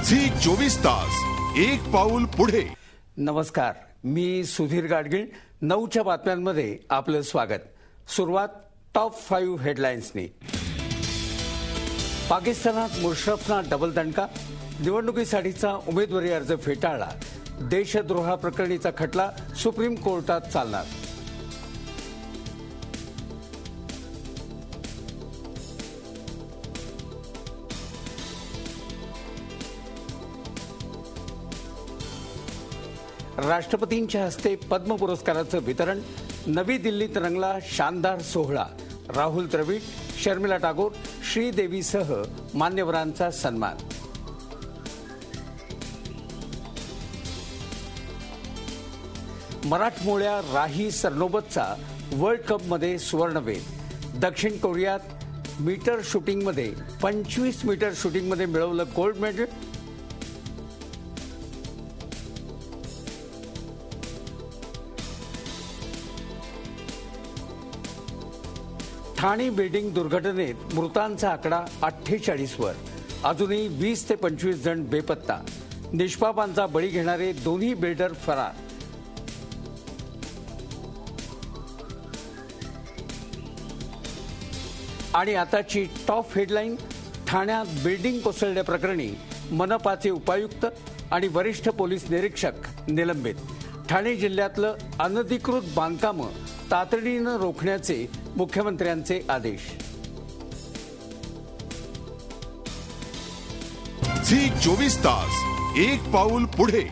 Zee 24 तास एक पाऊल पुढे। नमस्कार, मी सुधीर गाडगीळ। 9च्या बातम्यांमध्ये आपलं स्वागत। सुरुवात टॉप 5 हेडलाईन्सनी। पाकिस्तानात मुशर्रफना डबल दणका, निवडणुकीसाठीचा उमेदवारी अर्ज फेटाळला। देशद्रोहाप्रकरणीचा खटला सुप्रीम कोर्टात चालणार। राष्ट्रपतींच्या हस्ते पद्म पुरस्काराचं वितरण। नवी दिल्लीत रंगला शानदार सोहळा। राहुल द्रविड, शर्मिला टागोर, श्रीदेवीसह मान्यवरांचा सन्मान। मराठमोळ्या राही सरनोबतचा वर्ल्ड कपमध्ये सुवर्णवेध। दक्षिण कोरियात मीटर शूटिंगमध्ये 25 मीटर शूटिंगमध्ये मिळवलं गोल्ड मेडल। ठाणे बिल्डिंग दुर्घटनेत मृतांचा आकडा 48 वर। अजूनही 20 ते 25 जण बेपत्ता। निष्पापांचा बळी घेणारे दोन्ही बिल्डर फरार। आणि आताची टॉप हेडलाईन। ठाण्यात बिल्डिंग कोसळल्याप्रकरणी मनपाचे उपायुक्त आणि वरिष्ठ पोलीस निरीक्षक निलंबित। ठाणे जिल्ह्यातलं अनधिकृत बांधकामं तातडीनं रोखण्याचे मुख्यमंत्र्यांचे आदेश। झी 24 तास एक पाऊल पुढे।